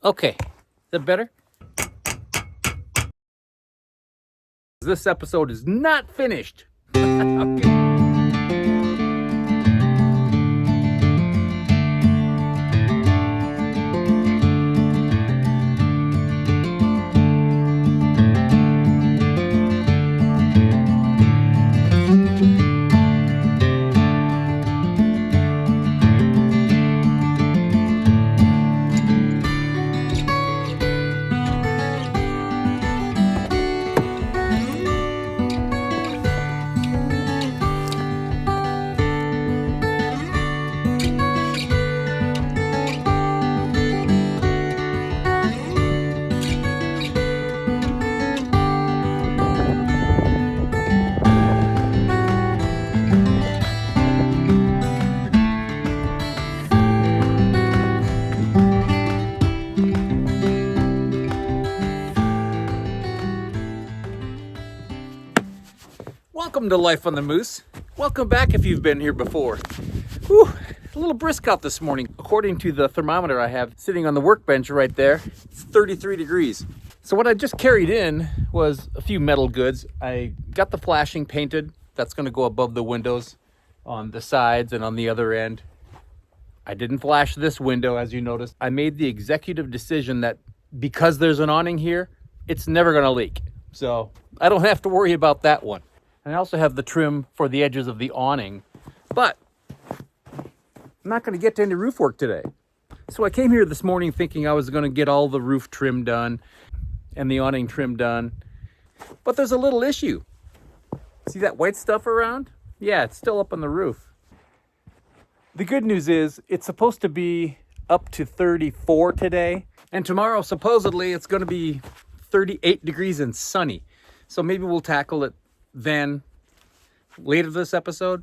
Okay, is that better? This episode is not finished. Okay. Welcome to Life on the Moose. Welcome back if you've been here before. Whew, a little brisk out this morning. According to the thermometer I have sitting on the workbench right there, it's 33 degrees. So what I just carried in was a few metal goods. I got the flashing painted. That's going to go above the windows on the sides and on the other end. I didn't flash this window, as you noticed. I made the executive decision that because there's an awning here, it's never going to leak. So I don't have to worry about that one. And I also have the trim for the edges of the awning, but I'm not going to get to any roof work today. So I came here this morning thinking I was going to get all the roof trim done and the awning trim done, but there's a little issue. See that white stuff around? Yeah, it's still up on the roof. The good news is it's supposed to be up to 34 today, and tomorrow supposedly it's going to be 38 degrees and sunny. So maybe we'll tackle it then later this episode.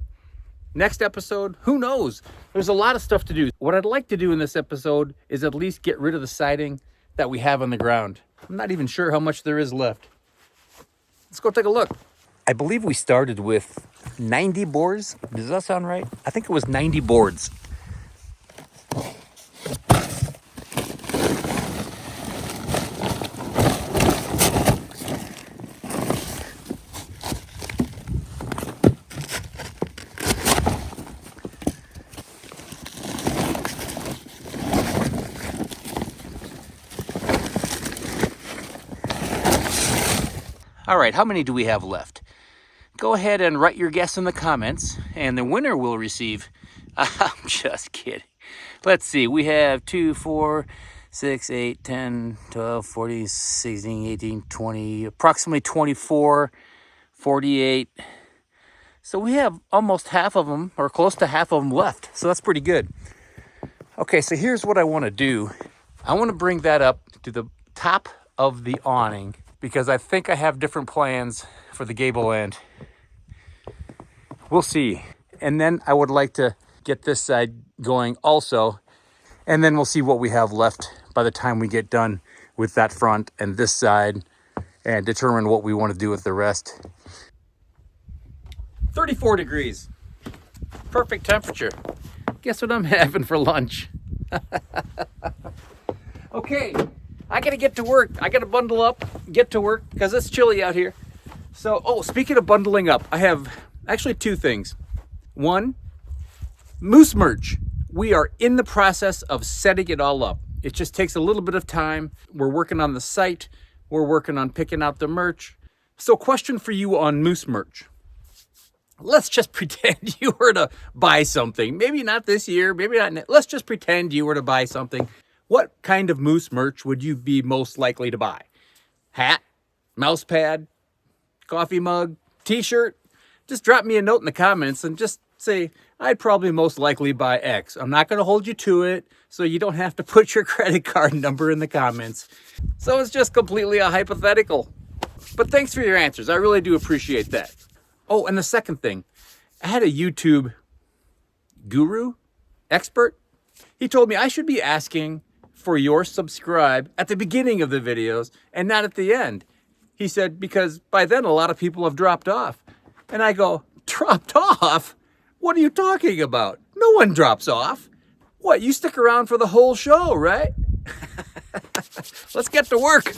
Next episode, who knows? There's a lot of stuff to do. What I'd like to do in this episode is at least get rid of the siding that we have on the ground. I'm not even sure how much there is left. Let's go take a look. I believe we started with 90 boards. Does that sound right? I think it was 90 boards. All right, how many do we have left? Go ahead and write your guess in the comments, and the winner will receive... I'm just kidding. Let's see, we have 2, 4, 6, 8, 10, 12, 14, 16, 18, 20, approximately 24, 48. So we have almost half of them, or close to half of them left. So that's pretty good. Okay, so here's what I want to do. I want to bring that up to the top of the awning, because I think I have different plans for the gable end. We'll see. And then I would like to get this side going also. And then we'll see what we have left by the time we get done with that front and this side and determine what we want to do with the rest. 34 degrees. Perfect temperature. Guess what I'm having for lunch? Okay. I gotta get to work. I gotta bundle up, get to work, because it's chilly out here. So, speaking of bundling up, I have actually two things. One, Moose merch. We are in the process of setting it all up. It just takes a little bit of time. We're working on the site. We're working on picking out the merch. So, question for you on Moose merch. Let's just pretend you were to buy something. Maybe not this year, maybe not. Let's just pretend you were to buy something. What kind of Moose merch would you be most likely to buy? Hat, mouse pad, coffee mug, t-shirt? Just drop me a note in the comments and just say, I'd probably most likely buy X. I'm not going to hold you to it, so you don't have to put your credit card number in the comments. So it's just completely a hypothetical. But thanks for your answers. I really do appreciate that. Oh, and the second thing, I had a YouTube guru, expert. He told me I should be asking for your subscribe at the beginning of the videos and not at the end. He said, because by then a lot of people have dropped off. And I go, dropped off? What are you talking about? No one drops off. What, you stick around for the whole show, right? Let's get to work.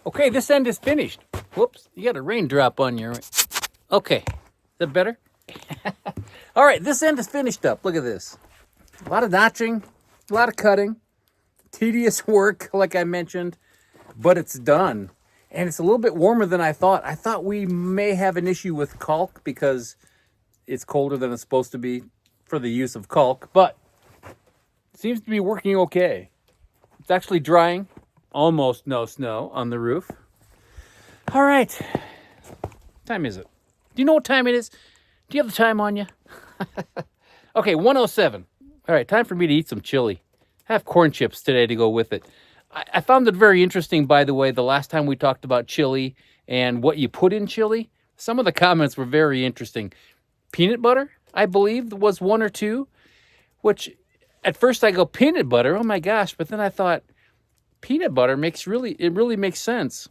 Okay, this end is finished. Whoops, you got a raindrop on your... Okay, is that better? All right, this end is finished up. Look at this. A lot of notching, a lot of cutting, tedious work, like I mentioned, but it's done. And it's a little bit warmer than I thought. I thought we may have an issue with caulk because it's colder than it's supposed to be for the use of caulk, but it seems to be working okay. It's actually drying. Almost no snow on the roof. All right. What time is it? Do you know what time it is? Do you have the time on you? Okay, 1:07. All right, time for me to eat some chili. I have corn chips today to go with it. I found it very interesting, by the way, the last time we talked about chili and what you put in chili. Some of the comments were very interesting. Peanut butter, I believe, was one or two, which at first I go, peanut butter? Oh my gosh. But then I thought, peanut butter really makes sense.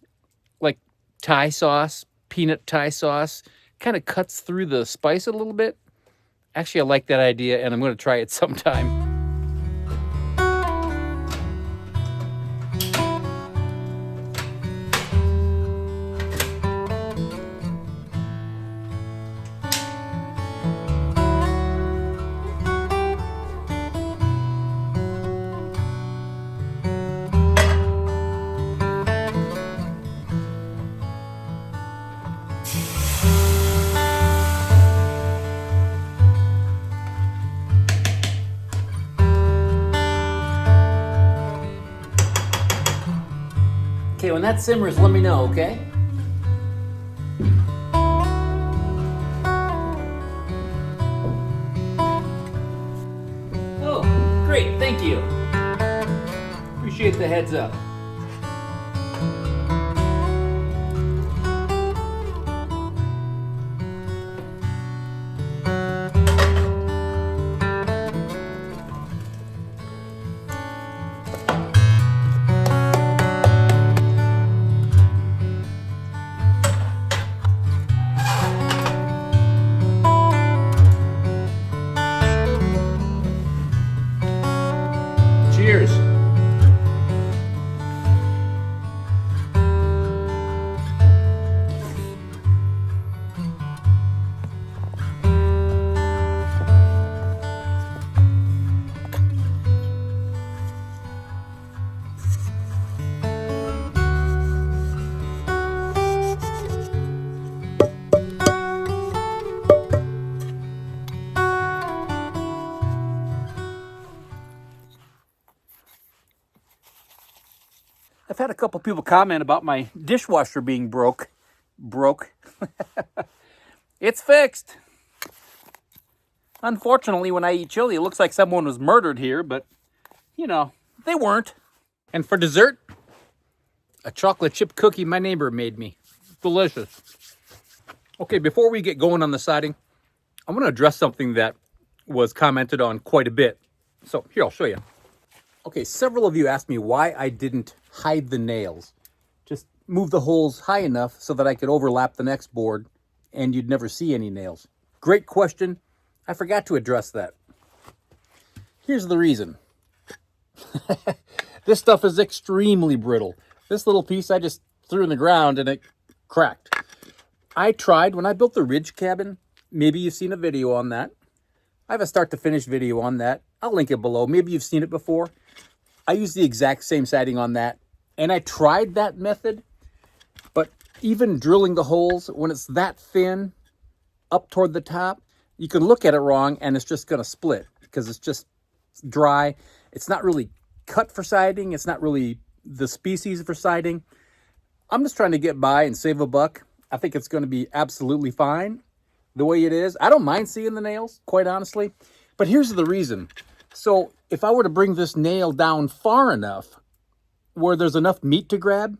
Like Thai sauce, peanut Thai sauce, kind of cuts through the spice a little bit. Actually, I like that idea, and I'm going to try it sometime. Okay, when that simmers, let me know, okay? Oh, great, thank you. Appreciate the heads up. I've had a couple people comment about my dishwasher being broke. It's fixed. Unfortunately, when I eat chili, it looks like someone was murdered here, but, you know, they weren't. And for dessert, a chocolate chip cookie my neighbor made me. Delicious. Okay, before we get going on the siding, I want to address something that was commented on quite a bit. So here, I'll show you. Okay, several of you asked me why I didn't hide the nails. Just move the holes high enough so that I could overlap the next board and you'd never see any nails. Great question. I forgot to address that. Here's the reason. This stuff is extremely brittle. This little piece I just threw in the ground and it cracked. I tried when I built the ridge cabin. Maybe you've seen a video on that. I have a start to finish video on that. I'll link it below. Maybe you've seen it before. I used the exact same siding on that. And I tried that method. But even drilling the holes, when it's that thin up toward the top, you can look at it wrong and it's just going to split because it's just dry. It's not really cut for siding. It's not really the species for siding. I'm just trying to get by and save a buck. I think it's going to be absolutely fine the way it is. I don't mind seeing the nails, quite honestly. But here's the reason. So if I were to bring this nail down far enough where there's enough meat to grab,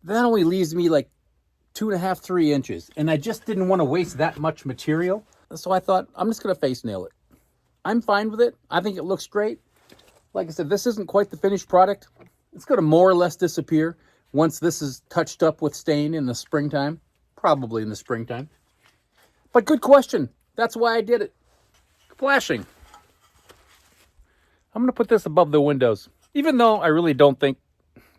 that only leaves me like 2.5, 3 inches. And I just didn't want to waste that much material. So I thought, I'm just going to face nail it. I'm fine with it. I think it looks great. Like I said, this isn't quite the finished product. It's going to more or less disappear once this is touched up with stain in the springtime. Probably in the springtime. But good question. That's why I did it. Flashing. I'm going to put this above the windows. Even though I really don't think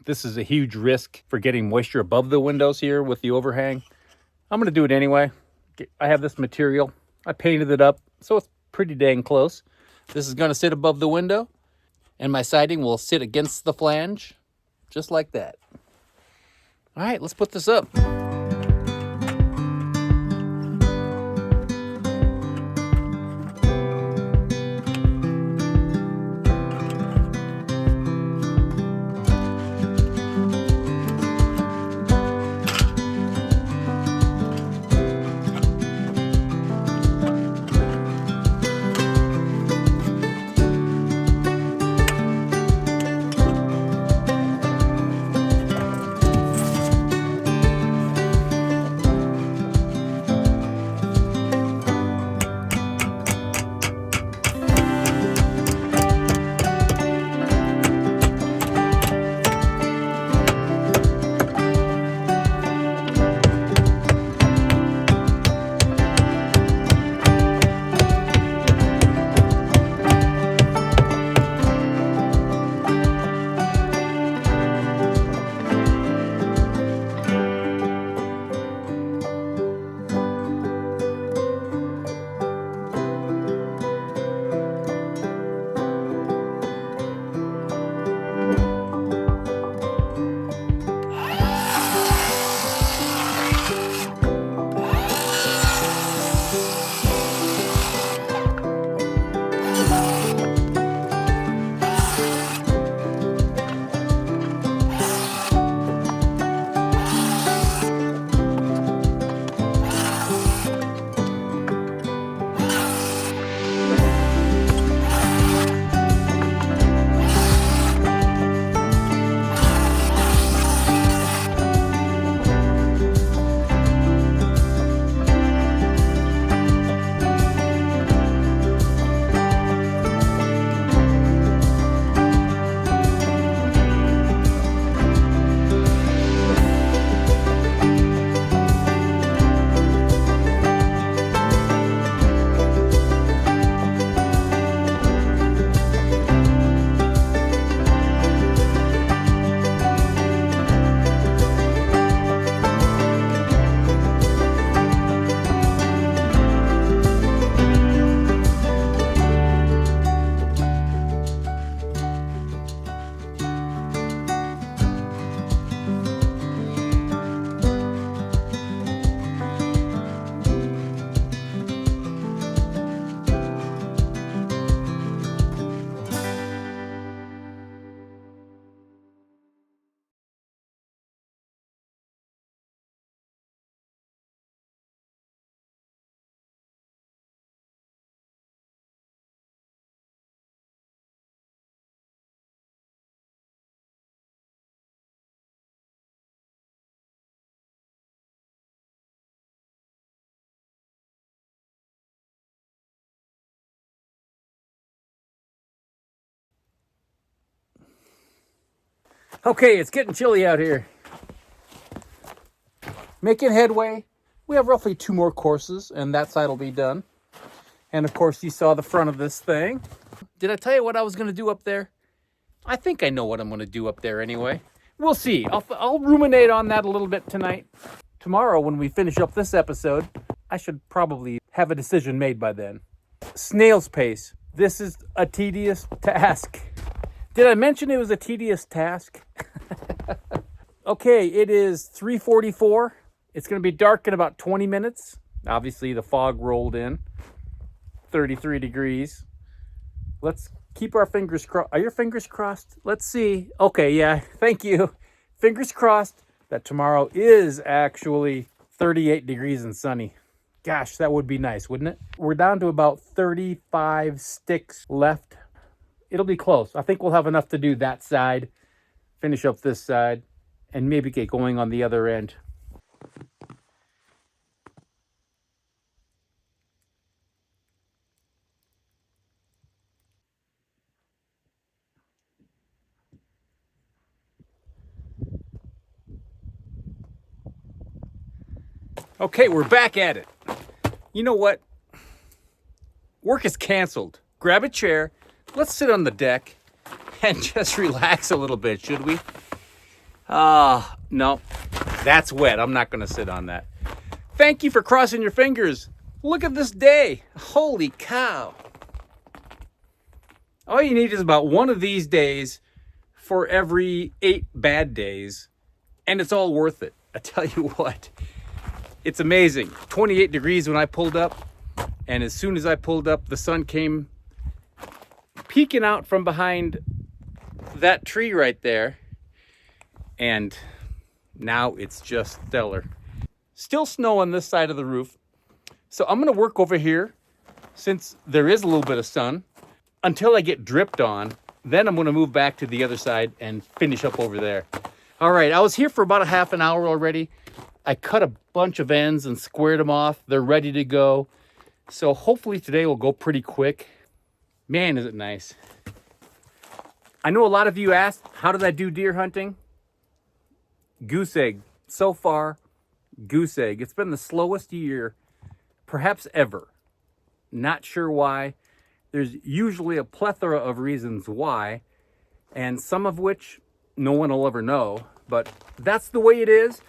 this is a huge risk for getting moisture above the windows here with the overhang, I'm going to do it anyway. I have this material. I painted it up, so it's pretty dang close. This is going to sit above the window, and my siding will sit against the flange, just like that. All right, let's put this up. Okay, it's getting chilly out here. Making headway. We have roughly 2 more courses and that side will be done. And of course you saw the front of this thing. Did I tell you what I was gonna do up there? I think I know what I'm gonna do up there anyway. We'll see. I'll ruminate on that a little bit tonight. Tomorrow when we finish up this episode, I should probably have a decision made by then. Snail's pace. This is a tedious task. Did I mention it was a tedious task? Okay, it is 3:44. It's going to be dark in about 20 minutes. Obviously, the fog rolled in. 33 degrees. Let's keep our fingers crossed. Are your fingers crossed? Let's see. Okay, yeah, thank you. Fingers crossed that tomorrow is actually 38 degrees and sunny. Gosh, that would be nice, wouldn't it? We're down to about 35 sticks left. It'll be close. I think we'll have enough to do that side, finish up this side, and maybe get going on the other end. Okay, we're back at it. You know what? Work is canceled. Grab a chair. Let's sit on the deck and just relax a little bit, should we? No, that's wet. I'm not going to sit on that. Thank you for crossing your fingers. Look at this day. Holy cow. All you need is about one of these days for every 8 bad days, and it's all worth it. I tell you what, it's amazing. 28 degrees when I pulled up, and as soon as I pulled up, the sun came peeking out from behind that tree right there, and now it's just stellar. Still snow on this side of the roof, so I'm going to work over here since there is a little bit of sun until I get dripped on. Then I'm going to move back to the other side and finish up over there. All right, I was here for about a half an hour already. I cut a bunch of ends and squared them off. They're ready to go. So hopefully today will go pretty quick. Man, is it nice. I know a lot of you asked, how did I do deer hunting? Goose egg. So far, goose egg. It's been the slowest year, perhaps ever. Not sure why. There's usually a plethora of reasons why, and some of which no one will ever know, but that's the way it is.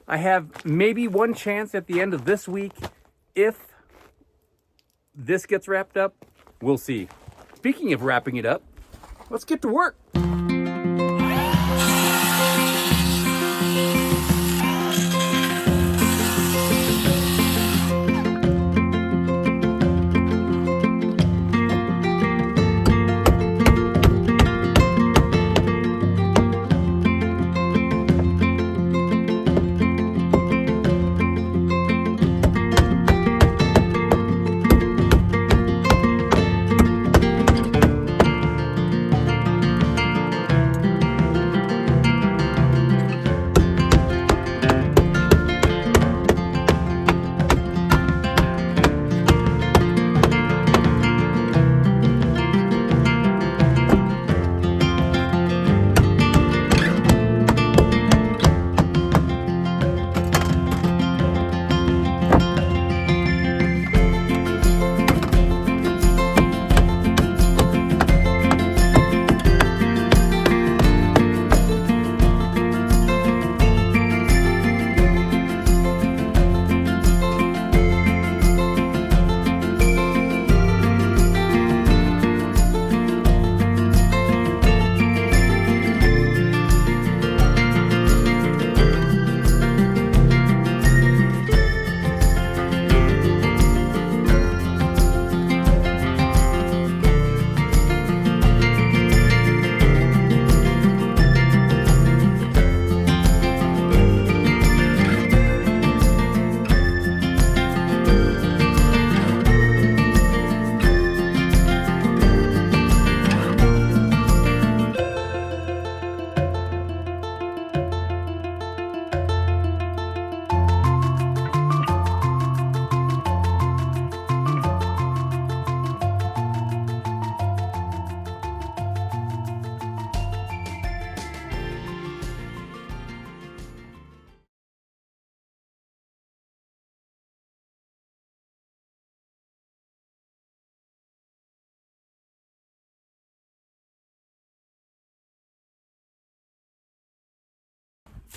I have maybe one chance at the end of this week. If this gets wrapped up, we'll see. Speaking of wrapping it up, let's get to work.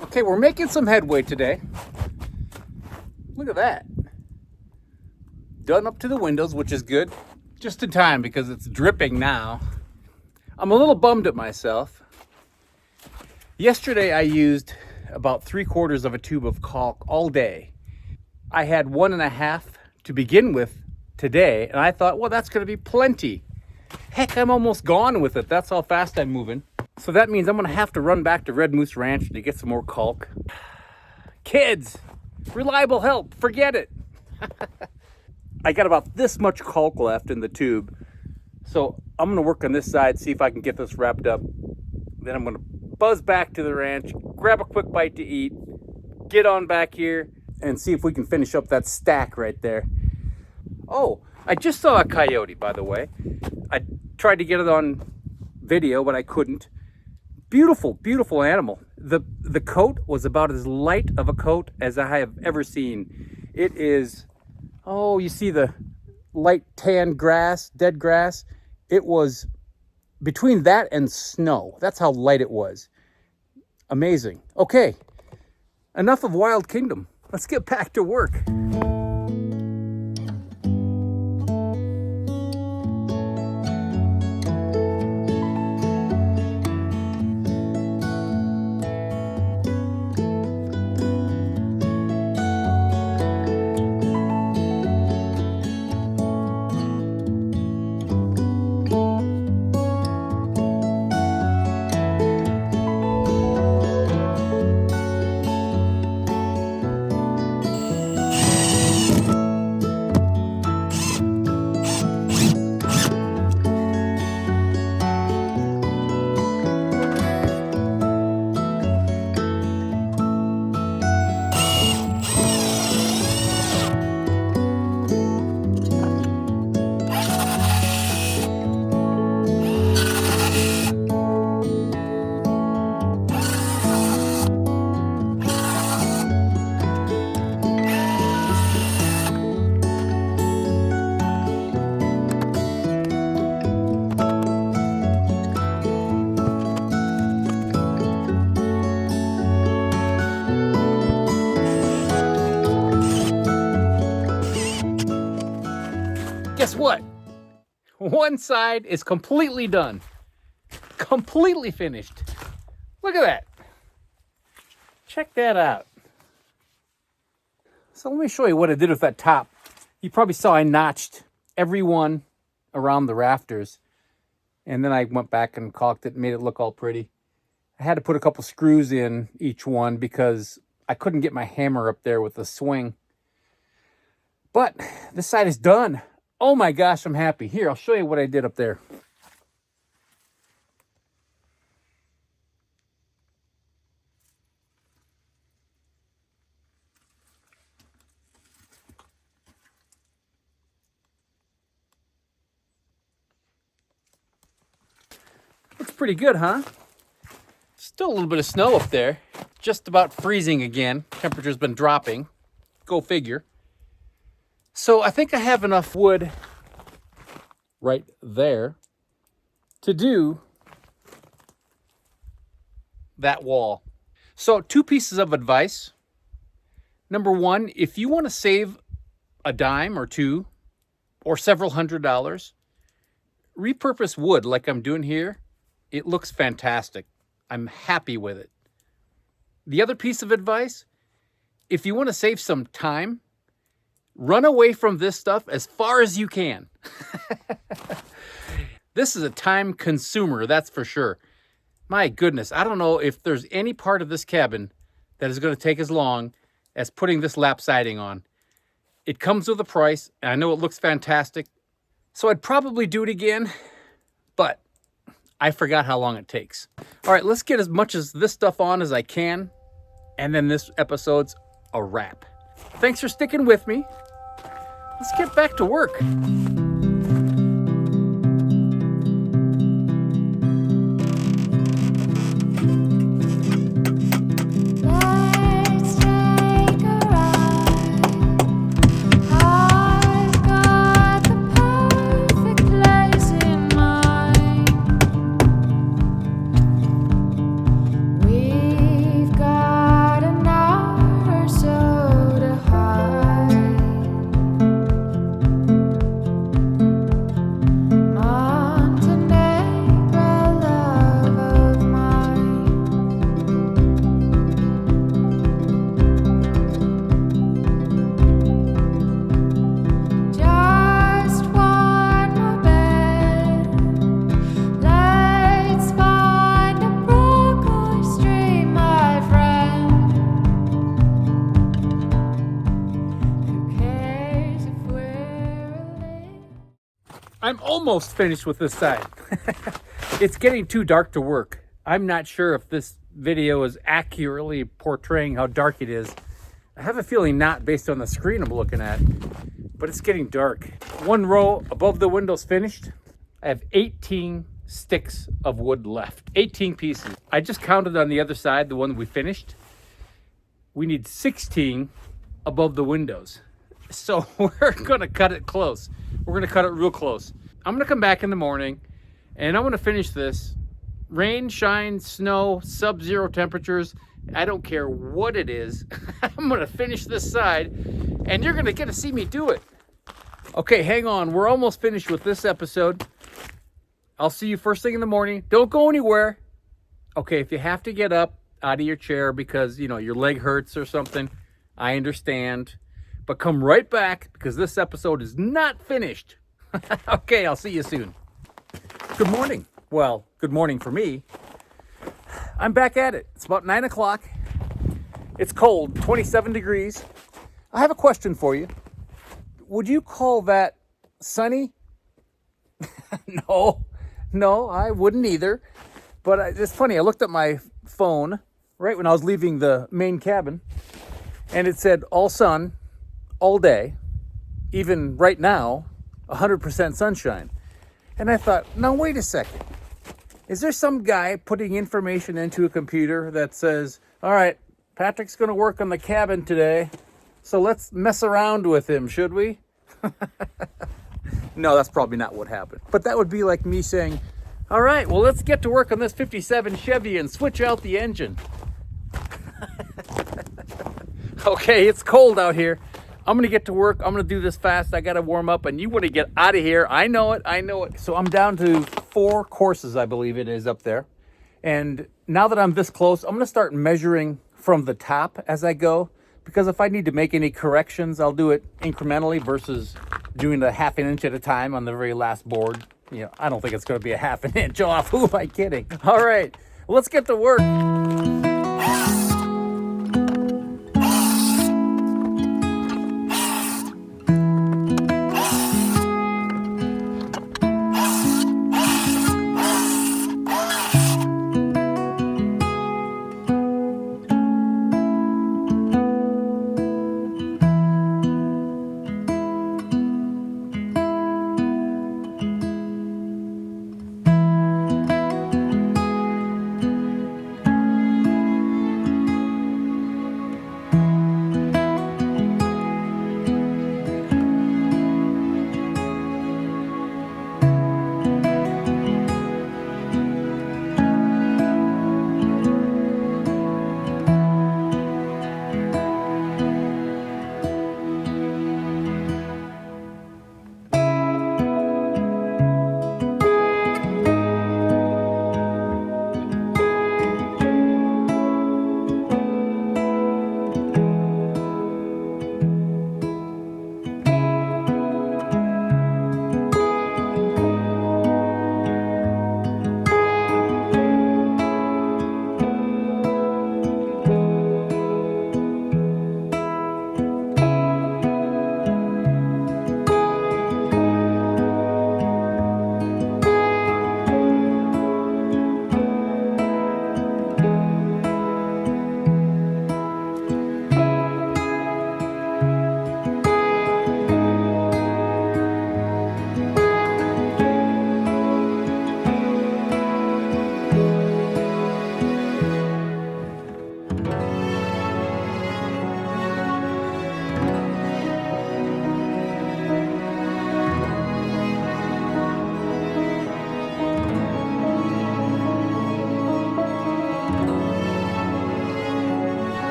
Okay, we're making some headway today. Look at that. Done up to the windows, which is good. Just in time because it's dripping now. I'm a little bummed at myself. Yesterday I used about 3/4 of a tube of caulk all day. I had 1.5 to begin with today, and I thought, well, that's going to be plenty. Heck, I'm almost gone with it. That's how fast I'm moving. So that means I'm going to have to run back to Red Moose Ranch to get some more caulk. Kids, reliable help, forget it. I got about this much caulk left in the tube. So I'm going to work on this side, see if I can get this wrapped up. Then I'm going to buzz back to the ranch, grab a quick bite to eat, get on back here, and see if we can finish up that stack right there. Oh, I just saw a coyote, by the way. I tried to get it on video, but I couldn't. Beautiful, beautiful animal. The coat was about as light of a coat as I have ever seen. It is, oh, you see the light tan grass, dead grass? It was between that and snow. That's how light it was. Amazing. Okay, enough of Wild Kingdom. Let's get back to work. Guess what? One side is completely done. Completely finished. Look at that. Check that out. So let me show you what I did with that top. You probably saw I notched every one around the rafters. And then I went back and caulked it and made it look all pretty. I had to put a couple screws in each one because I couldn't get my hammer up there with the swing. But this side is done. Oh my gosh, I'm happy. Here, I'll show you what I did up there. Looks pretty good, huh? Still a little bit of snow up there. Just about freezing again. Temperature's been dropping. Go figure. So I think I have enough wood right there to do that wall. So 2 pieces of advice. Number 1, if you want to save a dime or 2 or several $100s, repurpose wood like I'm doing here. It looks fantastic. I'm happy with it. The other piece of advice, if you want to save some time, run away from this stuff as far as you can. This is a time consumer, that's for sure. My goodness, I don't know if there's any part of this cabin that is going to take as long as putting this lap siding on. It comes with a price, and I know it looks fantastic. So I'd probably do it again, but I forgot how long it takes. All right, let's get as much of this stuff on as I can, and then this episode's a wrap. Thanks for sticking with me. Let's get back to work. We've got almost finished with this side. It's getting too dark to work. I'm not sure if this video is accurately portraying how dark it is. I have a feeling not based on the screen I'm looking at, but it's getting dark. One row above the window's finished. I have 18 sticks of wood left, 18 pieces. I just counted on the other side, the one we finished. We need 16 above the windows. So we're gonna cut it close. We're gonna cut it real close. I'm gonna come back in the morning and I'm gonna finish this. Rain, shine, snow, sub-zero temperatures, I don't care what it is. I'm gonna finish this side and you're gonna get to see me do it. Okay, hang on, we're almost finished with this episode. I'll see you first thing in the morning. Don't go anywhere. Okay, if you have to get up out of your chair because, you know, your leg hurts or something, I understand. But come right back because this episode is not finished. Okay, I'll see you soon. Good morning. Well, good morning for me. I'm back at it. It's about 9 o'clock. It's cold, 27 degrees. I have a question for you. Would you call that sunny? No, I wouldn't either. But it's funny, I looked at my phone right when I was leaving the main cabin, and it said all sun, all day, even right now, 100% sunshine. And I thought, now wait a second. Is there some guy putting information into a computer that says, all right, Patrick's going to work on the cabin today, so let's mess around with him, should we? No, that's probably not what happened. But that would be like me saying, all right, well, let's get to work on this 57 Chevy and switch out the engine. Okay, it's cold out here. I'm going to get to work. I'm going to do this fast. I got to warm up, and you want to get out of here. I know it. So I'm down to 4 courses, I believe it is, up there. And now that I'm this close, I'm going to start measuring from the top as I go. Because if I need to make any corrections, I'll do it incrementally versus doing a half an inch at a time on the very last board. You know, I don't think it's going to be a half an inch off. Who am I kidding? All right, let's get to work.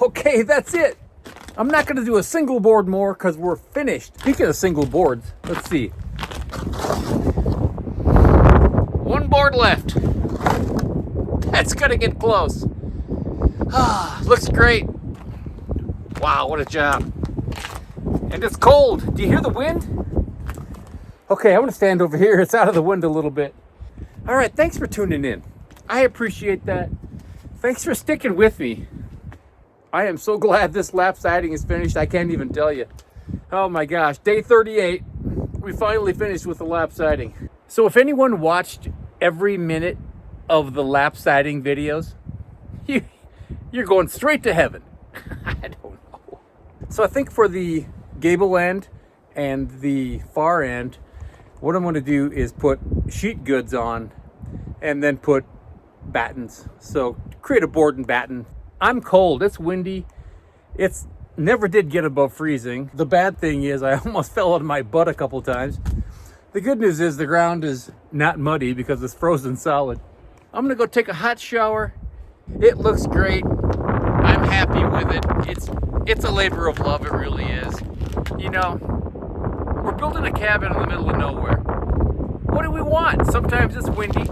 Okay, that's it. I'm not going to do a single board more because we're finished. Speaking of single boards, let's see. 1 board left. That's going to get close. Ah, looks great. Wow, what a job. And it's cold. Do you hear the wind? Okay, I'm going to stand over here. It's out of the wind a little bit. All right, thanks for tuning in. I appreciate that. Thanks for sticking with me. I am so glad this lap siding is finished. I can't even tell you. Oh my gosh, day 38. We finally finished with the lap siding. So if anyone watched every minute of the lap siding videos, you're going straight to heaven. I don't know. So I think for the gable end and the far end, what I'm going to do is put sheet goods on and then put battens. So create a board and batten. I'm cold, it's windy. It's never did get above freezing. The bad thing is I almost fell on my butt a couple times. The good news is the ground is not muddy because it's frozen solid. I'm gonna go take a hot shower. It looks great. I'm happy with it. It's a labor of love, it really is. You know, we're building a cabin in the middle of nowhere. What do we want? Sometimes it's windy,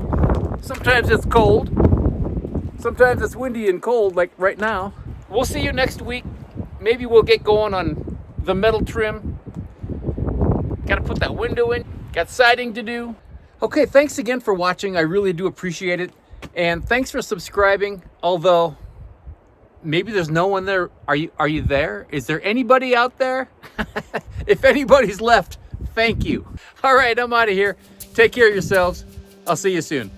sometimes it's cold, sometimes it's windy and cold like right now. We'll see you next week. Maybe we'll get going on the metal trim. Gotta put that window in. Got siding to do. Okay, thanks again for watching. I really do appreciate it. And thanks for subscribing. Although, maybe there's no one there. Are you there? Is there anybody out there? If anybody's left, thank you. All right, I'm out of here. Take care of yourselves. I'll see you soon.